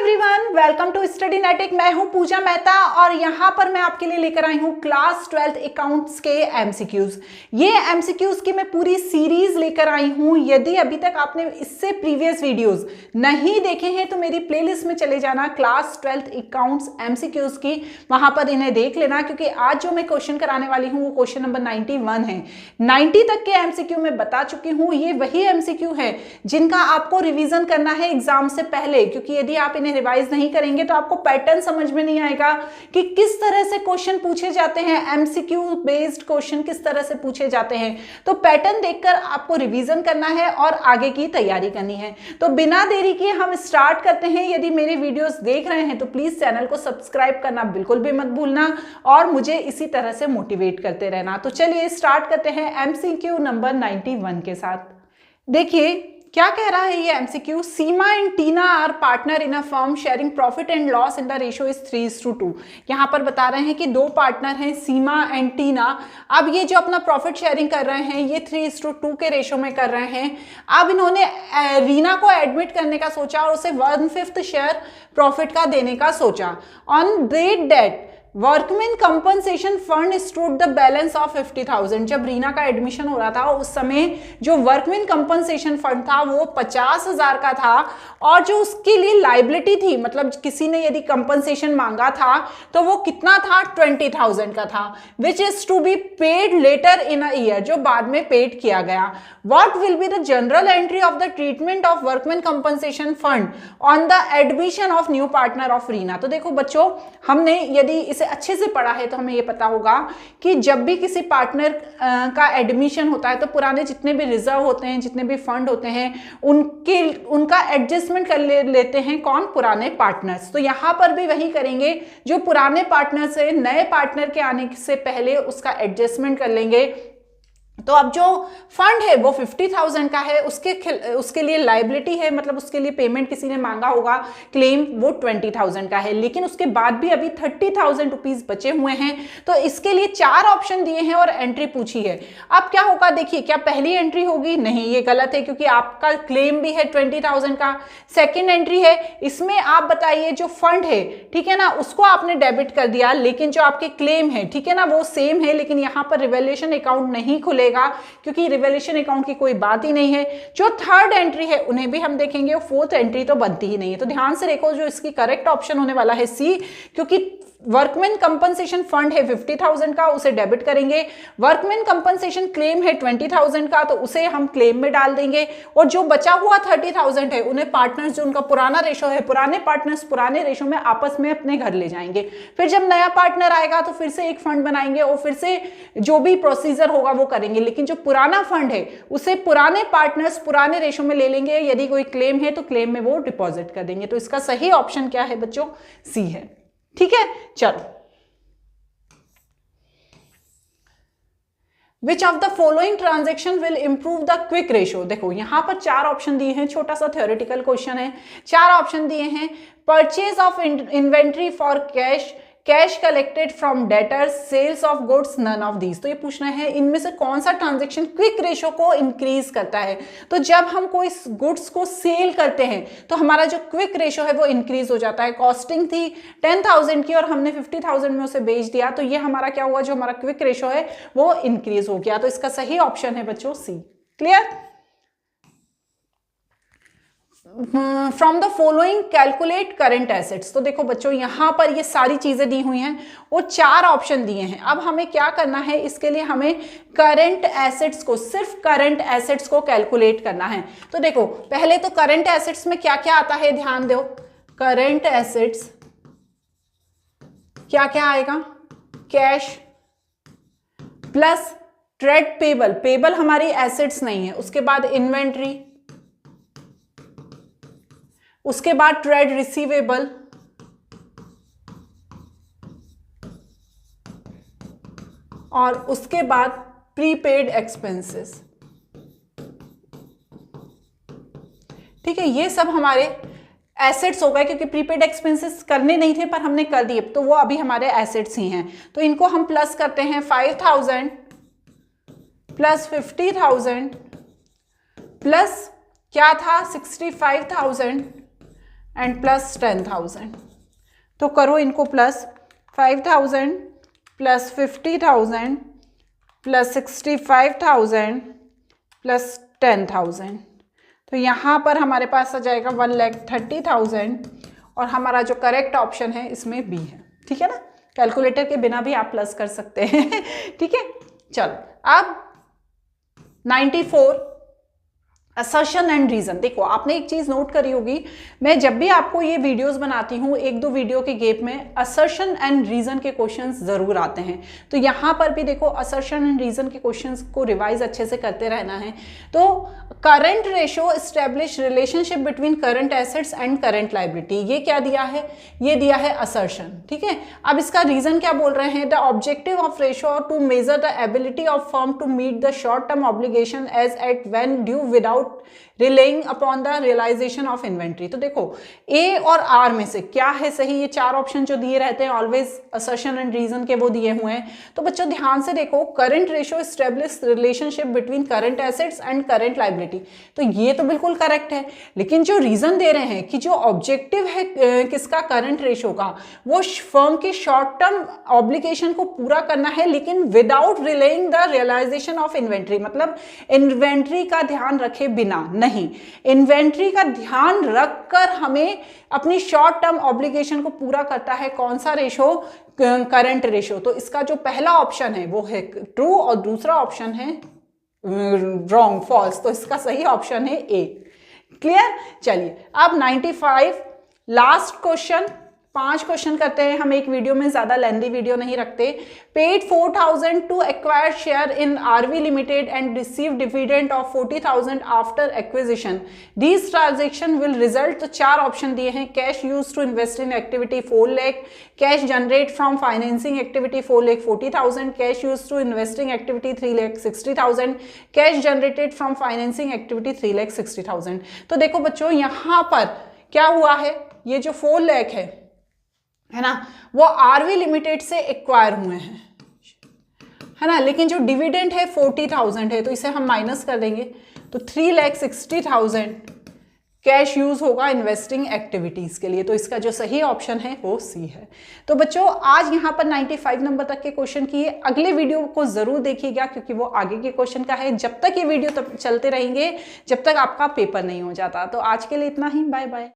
Everyone, welcome to study नेटिक। मैं हूं पूजा मेहता और यहां पर मैं आपके लिए लेकर आई हूं क्लास 12th अकाउंट्स के एमसीक्यूज। ये एमसीक्यूज की मैं पूरी सीरीज लेकर आई हूं। यदि अभी तक आपने इससे प्रीवियस वीडियोस नहीं देखे हैं तो मेरी प्लेलिस्ट में चले जाना, क्लास 12th अकाउंट्स एमसीक्यूज की, वहां पर इन्हें देख लेना, क्योंकि आज जो मैं क्वेश्चन कराने वाली हूं वो क्वेश्चन नंबर 91 है। 90 तक के एमसीक्यू में बता चुकी हूं। ये वही एमसीक्यू है जिनका आपको रिवीजन करना है एग्जाम से पहले, क्योंकि यदि आप इन्हें रिवाइज नहीं करेंगे तो आपको पैटर्न समझ में नहीं आएगा कि किस तरह से क्वेश्चन पूछे जाते हैं, एमसीक्यू बेस्ड क्वेश्चन किस तरह से पूछे जाते हैं। तो पैटर्न देखकर आपको रिवीजन करना है और आगे की तैयारी करनी है। तो बिना देरी किए हम स्टार्ट करते हैं। यदि मेरे वीडियोस देख रहे हैं तो प्लीज चैनल को सब्सक्राइब करना बिल्कुल भी मत भूलना और मुझे इसी तरह से मोटिवेट करते रहना। तो चलिए स्टार्ट करते हैं एमसीक्यू नंबर 91 के साथ। देखिए क्या कह रहा है ये MCQ. Seema and Tina are partner in a firm sharing profit and loss in the ratio is 3:2। यहाँ पर बता रहे हैं कि दो पार्टनर हैं, सीमा एंड टीना। अब ये जो अपना प्रॉफिट शेयरिंग कर रहे हैं ये 3:2 के रेशियो में कर रहे हैं। अब इन्होंने रीना को एडमिट करने का सोचा और उसे 1/5 शेयर प्रॉफिट का देने का सोचा। On that date workman compensation fund stood the balance of 50,000। जब रीना का एडमिशन हो रहा था उस समय जो वर्कमैन कंपनसेशन फंड था वो 50,000 का था और जो उसके लिए लाइबिलिटी थी, मतलब किसी ने यदि कंपनसेशन मांगा था तो वो कितना था, 20,000 का था, which is to be paid later in a year, जो बाद में पेड किया गया। What will be the general entry of the treatment of workman compensation fund on the admission of new partner of Reena. तो देखो बच्चों, हमने यदि इसे अच्छे से पढ़ा है तो हमें ये पता होगा कि जब भी किसी पार्टनर का एडमिशन होता है तो पुराने जितने भी रिजर्व होते हैं, जितने भी फंड होते हैं, उनका एडजस्टमेंट कर लेते हैं कौन, पुराने पार्टनर्स। तो यहां पर भी वही करेंगे, जो पुराने पार्टनर से नए पार्टनर के आने से पहले उसका एडजस्टमेंट कर लेंगे। तो अब जो फंड है वो 50,000 का है, उसके लिए लाइबिलिटी है, मतलब उसके लिए पेमेंट किसी ने मांगा होगा, क्लेम, वो 20,000 का है। लेकिन उसके बाद भी अभी 30,000 रुपीज बचे हुए हैं। तो इसके लिए 4 ऑप्शन दिए हैं और एंट्री पूछी है। अब क्या होगा, देखिए, क्या पहली एंट्री होगी? नहीं, ये गलत है, क्योंकि आपका क्लेम भी है 20,000 का। सेकेंड एंट्री है, इसमें आप बताइए जो फंड है, ठीक है ना, उसको आपने डेबिट कर दिया, लेकिन जो आपके क्लेम है, ठीक है ना, वो सेम है, लेकिन यहां पर रिवैल्यूएशन अकाउंट नहीं खुलेगा क्योंकि रिवैल्यूएशन अकाउंट की कोई बात ही नहीं है। जो थर्ड एंट्री है उन्हें भी हम देखेंगे, फोर्थ एंट्री तो बनती ही नहीं है। तो ध्यान से देखो, जो इसकी करेक्ट ऑप्शन होने वाला है सी, क्योंकि वर्कमैन कंपनसेशन फंड है 50,000 का, उसे डेबिट करेंगे। वर्कमैन कंपनसेशन क्लेम है 20,000 का, तो उसे हम क्लेम में डाल देंगे। और जो बचा हुआ 30,000 है उन्हें पार्टनर्स, जो उनका पुराना रेशो है, पुराने पार्टनर्स पुराने रेशो में आपस में अपने घर ले जाएंगे। फिर जब नया पार्टनर आएगा तो फिर से एक फंड बनाएंगे और फिर से जो भी प्रोसीजर होगा वो करेंगे। लेकिन जो पुराना फंड है उसे पुराने पार्टनर्स पुराने रेशो में ले लेंगे। यदि कोई क्लेम है तो क्लेम में वो डिपॉजिट कर देंगे। तो इसका सही ऑप्शन क्या है बच्चों? सी है। ठीक है, चलो। Which of the following transaction will improve the quick ratio? देखो यहां पर 4 ऑप्शन दिए हैं, छोटा सा थ्योरेटिकल क्वेश्चन है। 4 ऑप्शन दिए हैं। Purchase of inventory for cash, cash collected from debtors, sales of goods, none of these. तो ये पूछना है इनमें से कौन सा ट्रांजैक्शन क्विक रेशो को इंक्रीज करता है। तो जब हम कोई गुड्स को सेल करते हैं तो हमारा जो क्विक रेशो है वो इंक्रीज हो जाता है। कॉस्टिंग थी 10,000 की और हमने 50,000 में उसे बेच दिया, तो ये हमारा क्या हुआ, जो हमारा क्विक रेशो है वो इंक्रीज हो गया। तो इसका सही ऑप्शन है बच्चों C. Clear? From the following calculate current assets. तो देखो बच्चों, यहां पर ये सारी चीजें दी हुई हैं और 4 ऑप्शन दिए हैं। अब हमें क्या करना है, इसके लिए हमें करंट एसेट्स को, सिर्फ करंट एसेट्स को कैलकुलेट करना है। तो देखो पहले तो करंट एसेट्स में क्या क्या आता है, ध्यान दो। करंट एसेट्स क्या क्या आएगा, cash plus trade payable, payable हमारी एसेट्स नहीं है, उसके बाद इन्वेंट्री, उसके बाद ट्रेड रिसीवेबल, और उसके बाद प्रीपेड एक्सपेंसेस। ठीक है, ये सब हमारे एसेट्स हो गए, क्योंकि प्रीपेड एक्सपेंसेस करने नहीं थे पर हमने कर दिए, तो वो अभी हमारे एसेट्स ही हैं। तो इनको हम प्लस करते हैं, 5,000 प्लस 50,000 प्लस क्या था 65,000 एंड प्लस 10,000। तो करो इनको प्लस 5,000 प्लस 50,000 प्लस 65,000 प्लस 10,000। तो यहाँ पर हमारे पास आ जाएगा 1,30,000 और हमारा जो करेक्ट ऑप्शन है इसमें बी है। ठीक है ना, कैलकुलेटर के बिना भी आप प्लस कर सकते हैं। ठीक है, चलो अब 94 असर्शन एंड रीजन। देखो आपने एक चीज नोट करी होगी, मैं जब भी आपको ये वीडियोस बनाती हूँ एक दो वीडियो के गैप में असर्शन एंड रीजन के क्वेश्चंस जरूर आते हैं। तो यहाँ पर भी देखो असर्शन एंड रीजन के क्वेश्चंस को रिवाइज अच्छे से करते रहना है। तो current ratio establish relationship between current assets and current liability, ये क्या दिया है, ये दिया है असर्शन। ठीक है, अब इसका रीजन क्या बोल रहे हैं, the objective of ratio to measure the ability of firm to meet the short term obligation as at when due without relying upon the realisation of inventory. तो देखो ए और आर में से क्या है सही, ये चार ऑप्शन जो दिए रहते हैं ऑलवेज असर्शन एंड रीजन के वो दिए हुए हैं। तो बच्चों ध्यान से देखो, current ratio establish relationship between current assets and current liability, तो ये तो बिल्कुल करेक्ट है। लेकिन जो रीजन दे रहे हैं कि जो ऑब्जेक्टिव है किसका, करंट रेशो का, वो फर्म के शॉर्ट टर्म ऑब्लिगेशन को पूरा करना है लेकिन without relying the realisation of inventory, मतलब इन्वेंट्री का ध्यान रखे बिना नहीं, इन्वेंट्री का ध्यान रखकर हमें अपनी शॉर्ट टर्म ऑब्लिगेशन को पूरा करता है कौन सा रेशो, करंट रेशो। तो इसका जो पहला ऑप्शन है वो है ट्रू और दूसरा ऑप्शन है रॉन्ग, फॉल्स। तो इसका सही ऑप्शन है ए। क्लियर, चलिए अब 95 लास्ट क्वेश्चन, 5 क्वेश्चन करते हैं हम एक वीडियो में, ज्यादा लेंथी वीडियो नहीं रखते। Paid 4,000 to acquire share in RV limited and receive dividend of 40,000 after acquisition, these transaction will result. तो 4 ऑप्शन दिए हैं, cash use to invest in activity 4 lakh, cash generate from financing activity 4,40,000, cash use to investing activity 3,60,000, cash generated from financing activity 3,60,000। तो देखो बच्चों यहाँ पर क्या हुआ है, ये जो 4 लाख है ना, वो आरवी लिमिटेड से एक्वायर हुए हैं, है ना, लेकिन जो डिविडेंड है 40,000 है, तो इसे हम माइनस कर देंगे। तो 3,60,000 कैश यूज होगा इन्वेस्टिंग एक्टिविटीज के लिए। तो इसका जो सही ऑप्शन है वो सी है। तो बच्चों आज यहाँ पर 95 नंबर तक के क्वेश्चन किए, अगले वीडियो को जरूर देखिएगा क्योंकि वो आगे के क्वेश्चन का है। जब तक ये वीडियो तब चलते रहेंगे जब तक आपका पेपर नहीं हो जाता। तो आज के लिए इतना ही, बाय बाय।